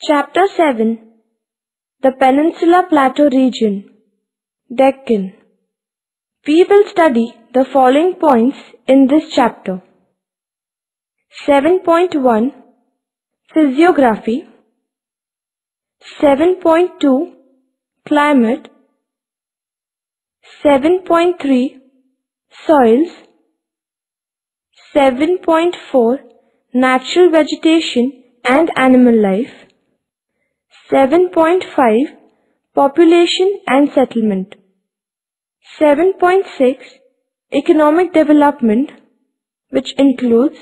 Chapter 7. The Peninsula Plateau Region, Deccan. We will study the following points in this chapter. 7.1 Physiography. 7.2 Climate. 7.3 Soils. 7.4 Natural Vegetation and Animal Life. 7.5 Population and Settlement. 7.6 Economic Development, which includes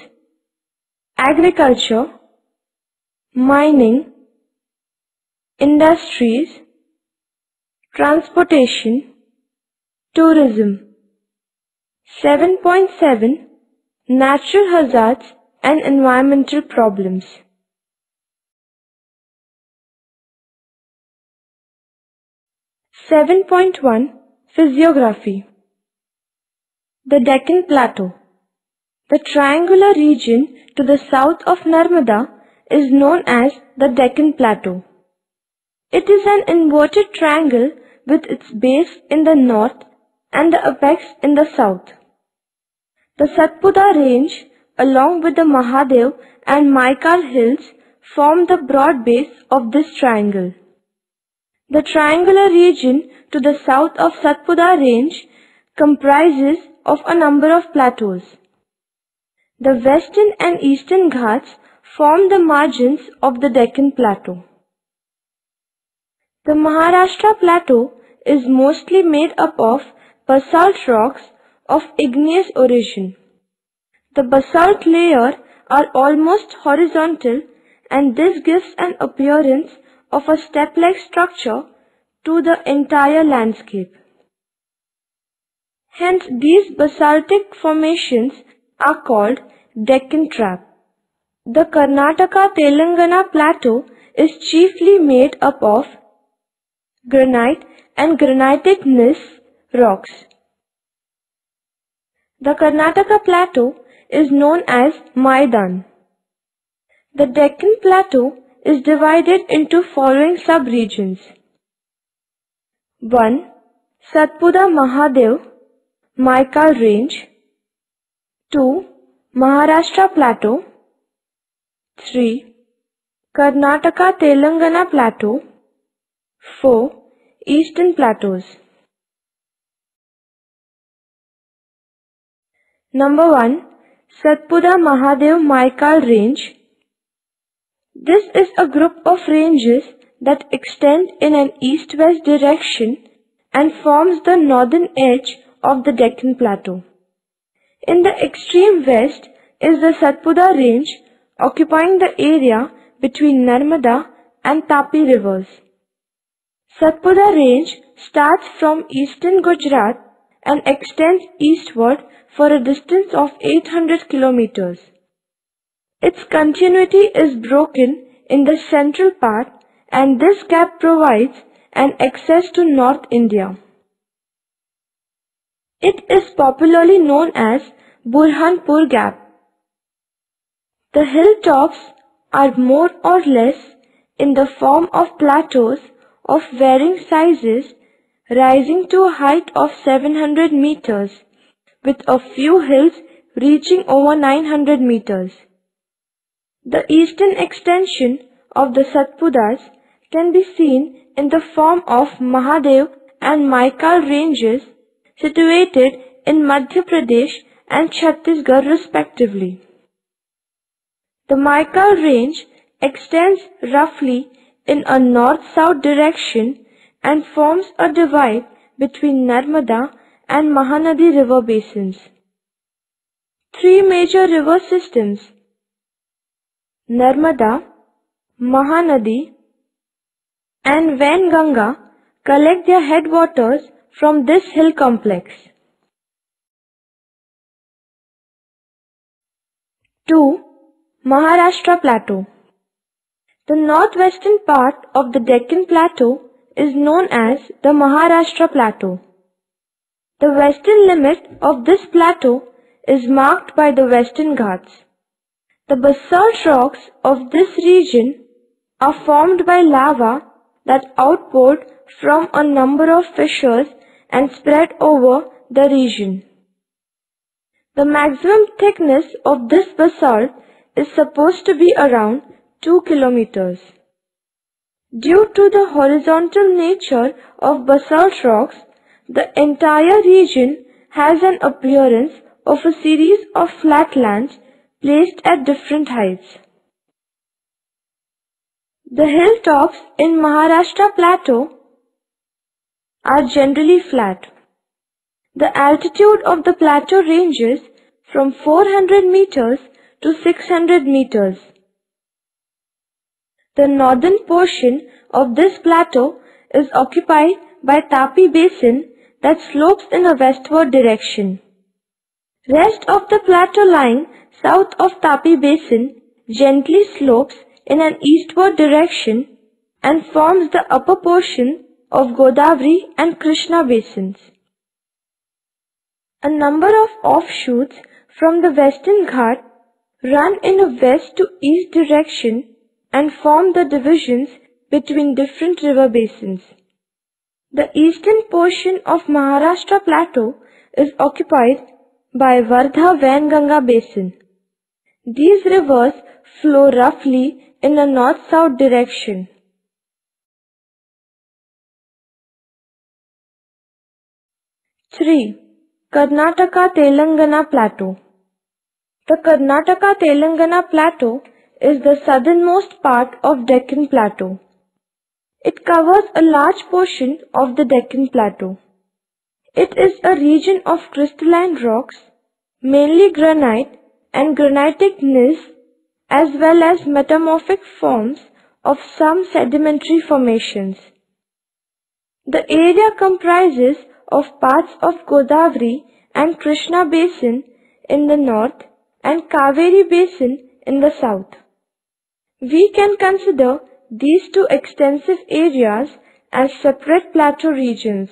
agriculture, mining, industries, transportation, tourism. 7.7 Natural hazards and environmental problems. 7.1 Physiography. The Deccan Plateau. The triangular region to the south of Narmada is known as the Deccan Plateau. It is an inverted triangle with its base in the north and the apex in the south. The Satpura Range, along with the Mahadev and Maikal Hills, form the broad base of this triangle. The triangular region to the south of Satpura Range comprises of a number of plateaus. The western and eastern Ghats form the margins of the Deccan Plateau. The Maharashtra Plateau is mostly made up of basalt rocks of igneous origin. The basalt layer are almost horizontal, and this gives an appearance of a step-like structure to the entire landscape. Hence, these basaltic formations are called Deccan Trap. The Karnataka-Telangana Plateau is chiefly made up of granite and granitic gneiss rocks. The Karnataka Plateau is known as Maidan. The Deccan Plateau is divided into following sub-regions. 1. Satpura Mahadev, Maikal Range. 2. Maharashtra Plateau. 3. Karnataka Telangana Plateau. 4. Eastern Plateaus. Number 1. Satpura Mahadev Maikal Range. This is a group of ranges that extend in an east-west direction and forms the northern edge of the Deccan Plateau. In the extreme west is the Satpura Range, occupying the area between Narmada and Tapi rivers. Satpura Range starts from eastern Gujarat and extends eastward for a distance of 800 kilometers. Its continuity is broken in the central part, and this gap provides an access to North India. It is popularly known as Burhanpur Gap. The hilltops are more or less in the form of plateaus of varying sizes, rising to a height of 700 meters, with a few hills reaching over 900 meters. The eastern extension of the Satpuras can be seen in the form of Mahadev and Maikal ranges situated in Madhya Pradesh and Chhattisgarh respectively. The Maikal range extends roughly in a north-south direction and forms a divide between Narmada and Mahanadi river basins. Three major river systems, Narmada, Mahanadi, and Vainganga, collect their headwaters from this hill complex. 2. Maharashtra Plateau. The northwestern part of the Deccan Plateau is known as the Maharashtra Plateau. The western limit of this plateau is marked by the Western Ghats. The basalt rocks of this region are formed by lava that outpoured from a number of fissures and spread over the region. The maximum thickness of this basalt is supposed to be around 2 kilometers. Due to the horizontal nature of basalt rocks, the entire region has an appearance of a series of flatlands placed at different heights. The hilltops in Maharashtra Plateau are generally flat. The altitude of the plateau ranges from 400 meters to 600 meters. The northern portion of this plateau is occupied by Tapi Basin that slopes in a westward direction. Rest of the plateau lying south of Tapi Basin gently slopes in an eastward direction and forms the upper portion of Godavari and Krishna basins. A number of offshoots from the Western Ghat run in a west to east direction and form the divisions between different river basins. The eastern portion of Maharashtra Plateau is occupied by Wardha-Wainganga basin. These rivers flow roughly in a north-south direction. 3. Karnataka-Telangana Plateau. The Karnataka-Telangana Plateau is the southernmost part of Deccan Plateau. It covers a large portion of the Deccan Plateau. It is a region of crystalline rocks, mainly granite and granitic gneiss, as well as metamorphic forms of some sedimentary formations. The area comprises of parts of Godavari and Krishna basin in the north and Kaveri basin in the south. We can consider these two extensive areas as separate plateau regions.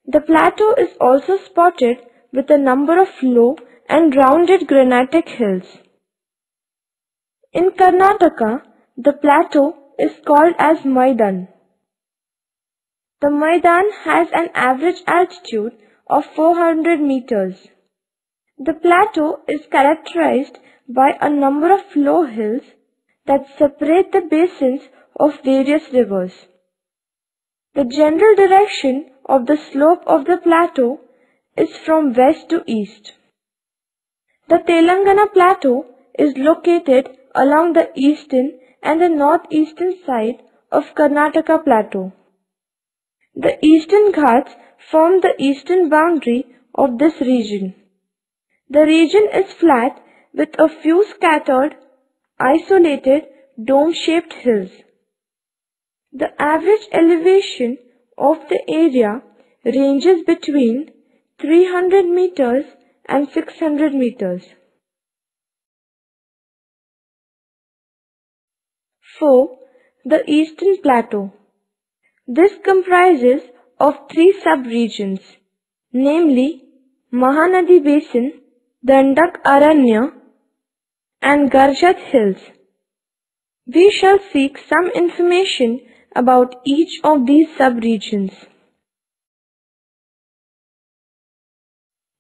The plateau is also spotted with a number of low and rounded granitic hills. In Karnataka, the plateau is called as Maidan. The Maidan has an average altitude of 400 meters. The plateau is characterized by a number of low hills that separate the basins of various rivers. The general direction of the slope of the plateau is from west to east. The Telangana Plateau is located along the eastern and the northeastern side of Karnataka Plateau. The Eastern Ghats form the eastern boundary of this region. The region is flat with a few scattered, isolated, dome-shaped hills. The average elevation of the area ranges between 300 meters and 600 meters. 4. The Eastern Plateau. This comprises of three sub-regions, namely Mahanadi Basin, Dandak Aranya, and Garjat Hills. We shall seek some information about each of these sub-regions.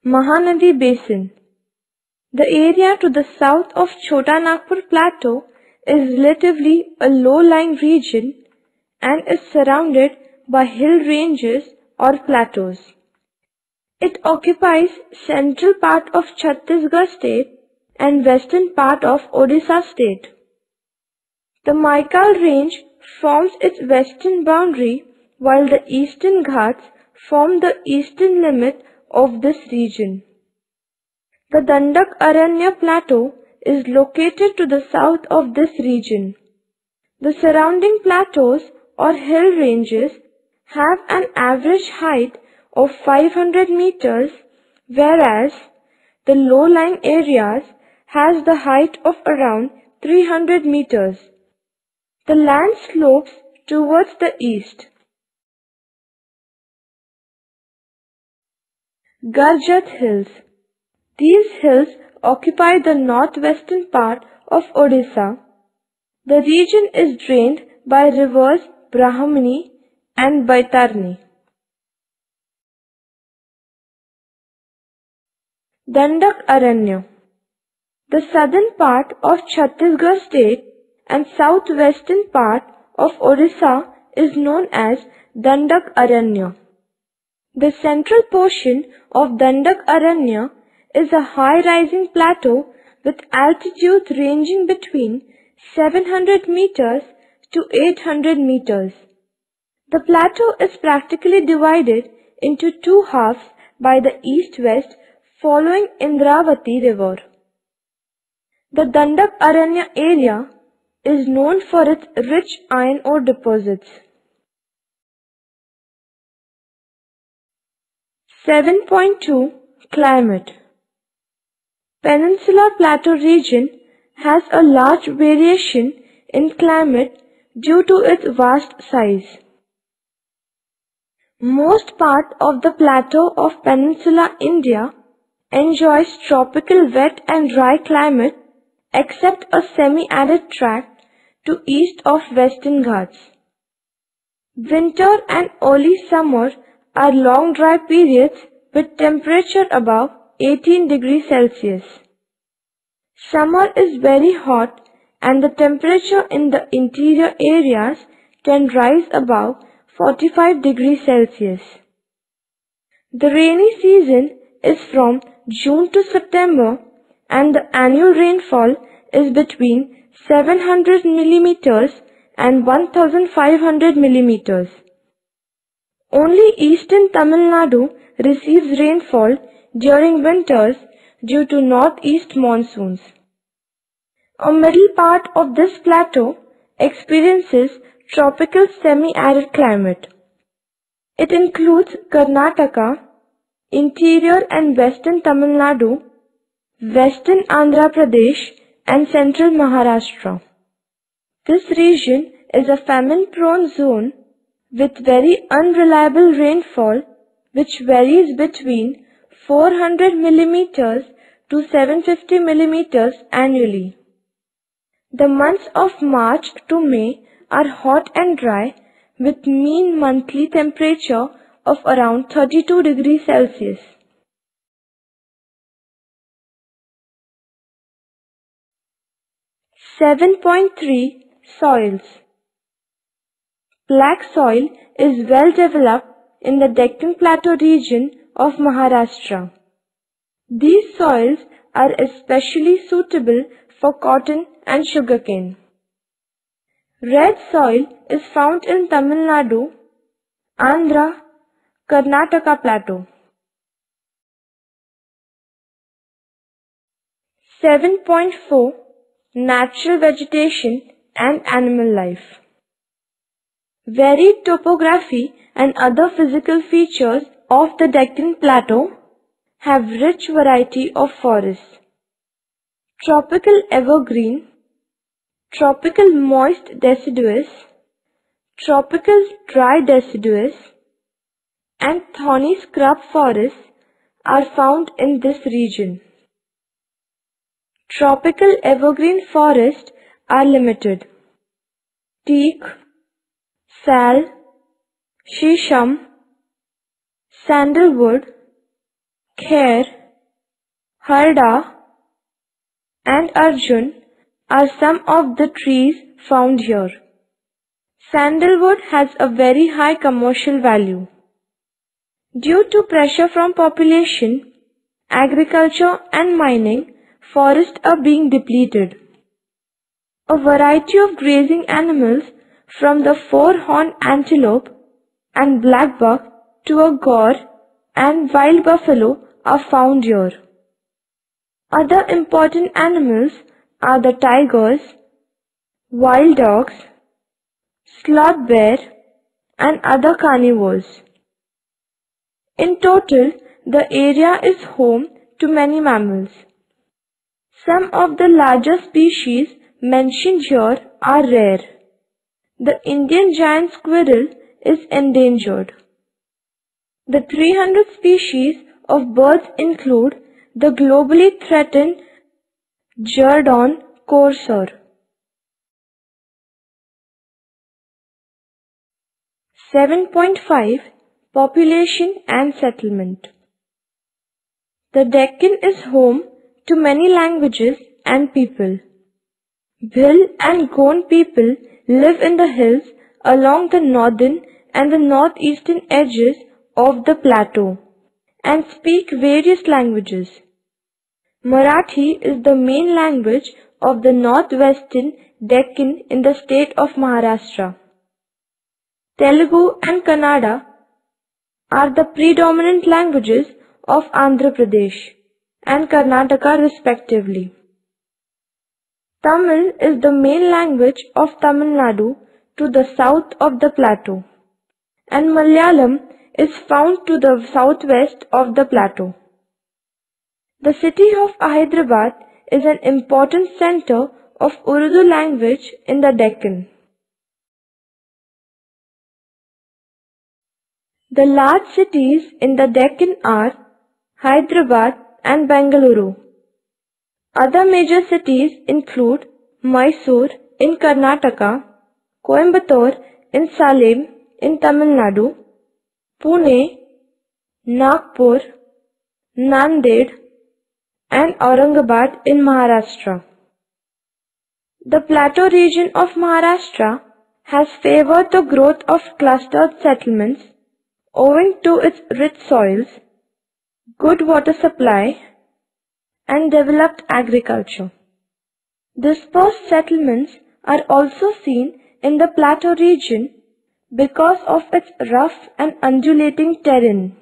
Mahanadi Basin. The area to the south of Chota Nagpur Plateau is relatively a low-lying region and is surrounded by hill ranges or plateaus. It occupies central part of Chhattisgarh state and western part of Odisha state. The Maikal range forms its western boundary while the Eastern Ghats form the eastern limit of this region. The Dandak Aranya Plateau is located to the south of this region. The surrounding plateaus or hill ranges have an average height of 500 meters, whereas the low-lying areas has the height of around 300 meters. The land slopes towards the east. Garjat Hills. These hills occupy the northwestern part of Odisha. The region is drained by rivers Brahmani and Baitarni. Dandak Aranya. The southern part of Chhattisgarh state and southwestern part of Orissa is known as Dandak Aranya. The central portion of Dandak Aranya is a high-rising plateau with altitudes ranging between 700 meters to 800 meters. The plateau is practically divided into two halves by the east-west following Indravati river. The Dandak Aranya area is known for its rich iron ore deposits. 7.2 Climate. Peninsular Plateau region has a large variation in climate due to its vast size. Most part of the plateau of Peninsular India enjoys tropical wet and dry climate except a semi-arid tract to east of Western Ghats. Winter and early summer are long dry periods with temperature above 18 degrees Celsius. Summer is very hot and the temperature in the interior areas can rise above 45 degrees Celsius. The rainy season is from June to September and the annual rainfall is between 700 millimeters and 1500 millimeters. Only eastern Tamil Nadu receives rainfall during winters due to northeast monsoons. A middle part of this plateau experiences tropical semi-arid climate. It includes Karnataka, interior and western Tamil Nadu, western Andhra Pradesh and central Maharashtra. This region is a famine-prone zone with very unreliable rainfall which varies between 400 millimeters to 750 millimeters annually. The months of March to May are hot and dry with mean monthly temperature of around 32 degrees Celsius. (7.3) Soils. Black soil is well developed in the Deccan Plateau region of Maharashtra. These soils are especially suitable for cotton and sugarcane. Red soil is found in Tamil Nadu, Andhra, Karnataka Plateau. 7.4 Natural vegetation and animal life. Varied topography and other physical features of the Deccan Plateau have rich variety of forests. Tropical evergreen, tropical moist deciduous, tropical dry deciduous, and thorny scrub forests are found in this region. Tropical evergreen forests are limited. Teak, sal, shisham, sandalwood, kher, harda, and arjun are some of the trees found here. Sandalwood has a very high commercial value. Due to pressure from population, agriculture and mining, forests are being depleted. A variety of grazing animals from the four-horned antelope and blackbuck to a gaur and wild buffalo are found here. Other important animals are the tigers, wild dogs, sloth bear, and other carnivores. In total, the area is home to many mammals. Some of the larger species mentioned here are rare. The Indian giant squirrel is endangered. The 300 species of birds include the globally threatened Jerdon courser. 7.5 Population and Settlement. The Deccan is home to many languages and people. Bhil and Gond people live in the hills along the northern and the northeastern edges of the plateau and speak various languages. Marathi is the main language of the northwestern Deccan in the state of Maharashtra. Telugu and Kannada are the predominant languages of Andhra Pradesh and Karnataka respectively. Tamil is the main language of Tamil Nadu to the south of the plateau, and Malayalam is found to the southwest of the plateau. The city of Hyderabad is an important center of Urdu language in the Deccan. The large cities in the Deccan are Hyderabad and Bengaluru. Other major cities include Mysore in Karnataka, Coimbatore in Salem in Tamil Nadu, Pune, Nagpur, Nanded, and Aurangabad in Maharashtra. The plateau region of Maharashtra has favored the growth of clustered settlements owing to its rich soils, good water supply, and developed agriculture. Dispersed settlements are also seen in the plateau region because of its rough and undulating terrain.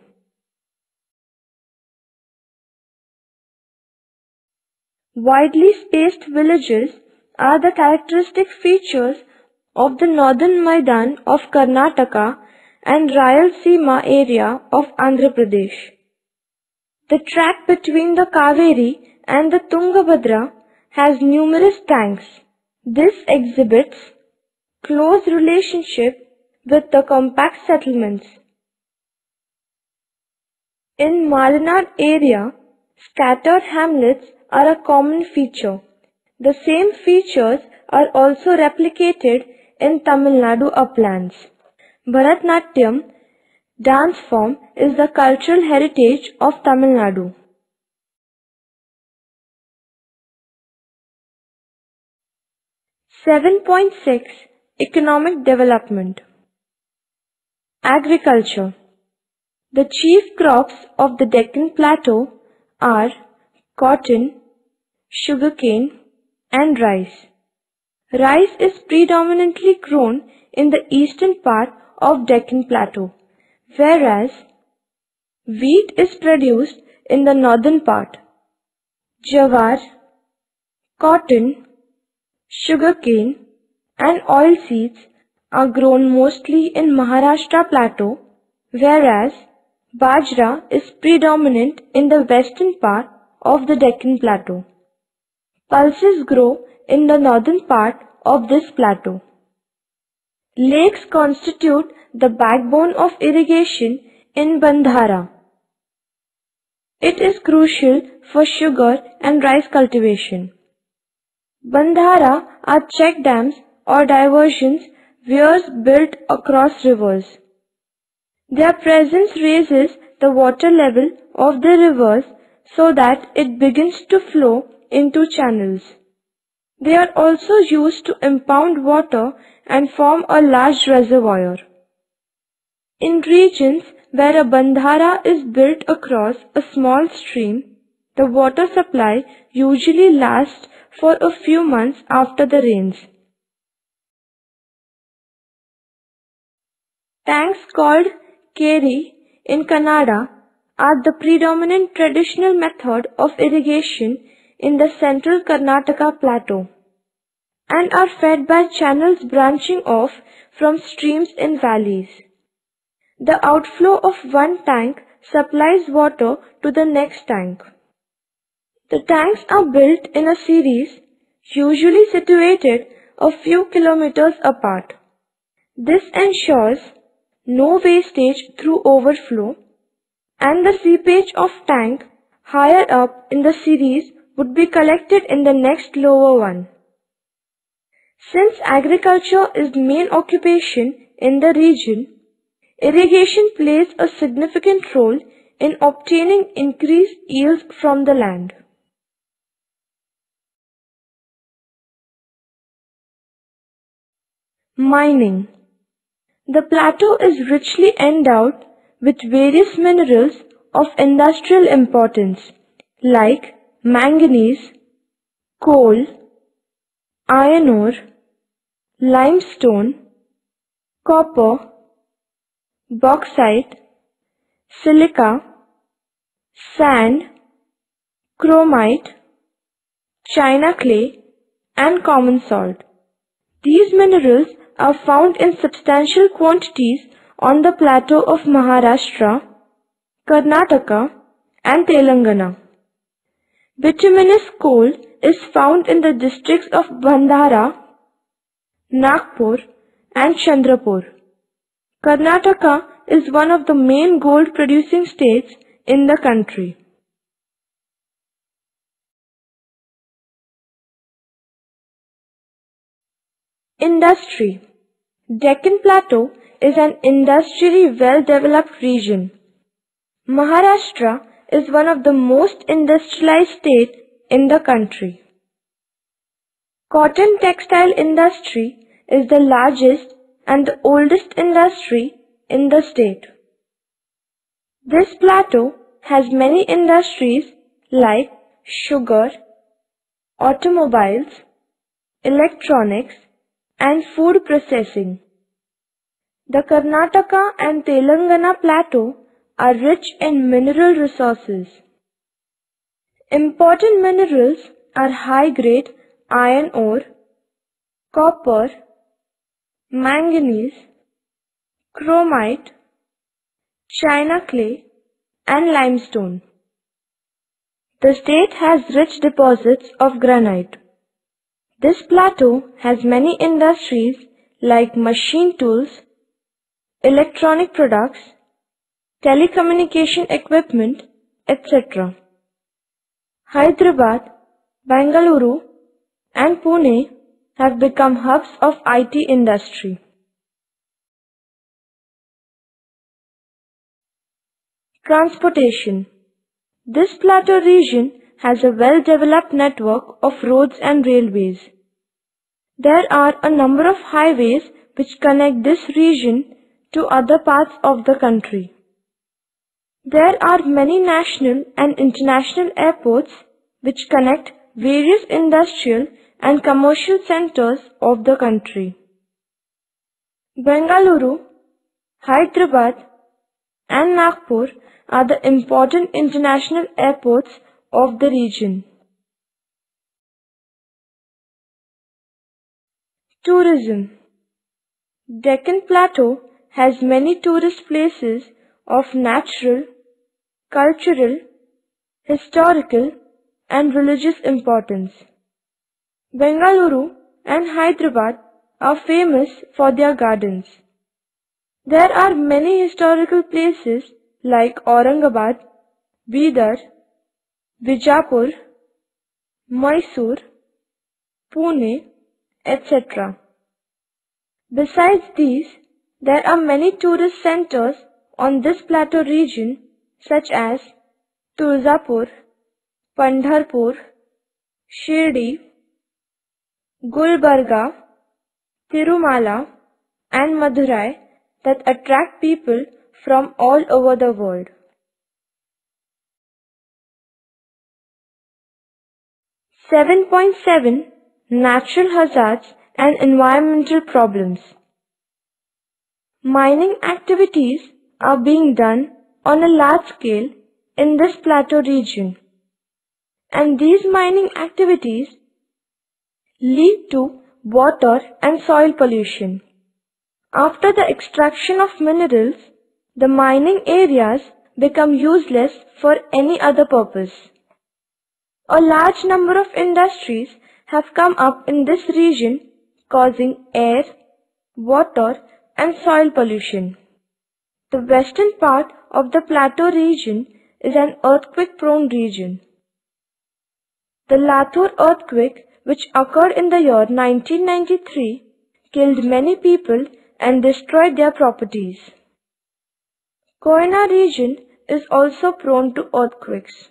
Widely spaced villages are the characteristic features of the northern Maidan of Karnataka and Rayalaseema area of Andhra Pradesh. The track between the Kaveri and the Tungabhadra has numerous tanks. This exhibits close relationship with the compact settlements. In Malanad area, scattered hamlets are a common feature. The same features are also replicated in Tamil Nadu uplands. Bharatnatyam dance form is the cultural heritage of Tamil Nadu. (7.6) Economic Development. Agriculture. The chief crops of the Deccan Plateau are cotton, sugarcane, and rice. Rice is predominantly grown in the eastern part of Deccan Plateau, whereas wheat is produced in the northern part. Jawar, cotton, sugarcane, and oilseeds are grown mostly in Maharashtra Plateau, whereas bajra is predominant in the western part of the Deccan Plateau. Pulses grow in the northern part of this plateau. Lakes constitute the backbone of irrigation in Bandhara. It is crucial for sugar and rice cultivation. Bandhara are check dams or diversions weirs built across rivers. Their presence raises the water level of the rivers so that it begins to flow into channels. They are also used to impound water and form a large reservoir. In regions where a bandhara is built across a small stream, the water supply usually lasts for a few months after the rains. Tanks called keri in Kannada are the predominant traditional method of irrigation in the central Karnataka plateau and are fed by channels branching off from streams in valleys. The outflow of one tank supplies water to the next tank. The tanks are built in a series, usually situated a few kilometers apart. This ensures no wastage through overflow, and the seepage of tank higher up in the series would be collected in the next lower one. Since agriculture is main occupation in the region, Irrigation plays a significant role in obtaining increased yields from the land. Mining. The plateau is richly endowed with various minerals of industrial importance like manganese, coal, iron ore, limestone, copper, bauxite, silica, sand, chromite, china clay, and common salt. These minerals are found in substantial quantities on the plateau of Maharashtra, Karnataka, and Telangana. Bituminous coal is found in the districts of Bhandara, Nagpur, and Chandrapur. Karnataka is one of the main gold producing states in the country. Industry. Deccan Plateau is an industrially well-developed region. Maharashtra is one of the most industrialized states in the country. Cotton textile industry is the largest and the oldest industry in the state. This plateau has many industries like sugar, automobiles, electronics, and food processing. The Karnataka and Telangana plateau are rich in mineral resources. Important minerals are high-grade iron ore, copper, manganese, chromite, china clay, and limestone. The state has rich deposits of granite. This plateau has many industries like machine tools, electronic products, telecommunication equipment, etc. Hyderabad, Bengaluru, and Pune have become hubs of IT industry. Transportation. This plateau region has a well-developed network of roads and railways. There are a number of highways which connect this region to other parts of the country. There are many national and international airports which connect various industrial and commercial centers of the country. Bengaluru, Hyderabad, and Nagpur are the important international airports of the region. Tourism. Deccan Plateau has many tourist places of natural, cultural, historical, and religious importance. Bengaluru and Hyderabad are famous for their gardens. There are many historical places like Aurangabad, Bidar, Bijapur, Mysore, Pune, etc. Besides these, there are many tourist centers on this plateau region such as Tulzapur, Pandharpur, Shirdi, Gulbarga, Tirumala, and Madurai that attract people from all over the world. .7 Natural hazards and environmental problems. Mining activities are being done on a large scale in this plateau region, and these mining activities lead to water and soil pollution. After the extraction of minerals, the mining areas become useless for any other purpose. A large number of industries have come up in this region, causing air, water, and soil pollution. The western part of the plateau region is an earthquake-prone region. The Latur earthquake, which occurred in the year 1993, killed many people and destroyed their properties. Koyna region is also prone to earthquakes.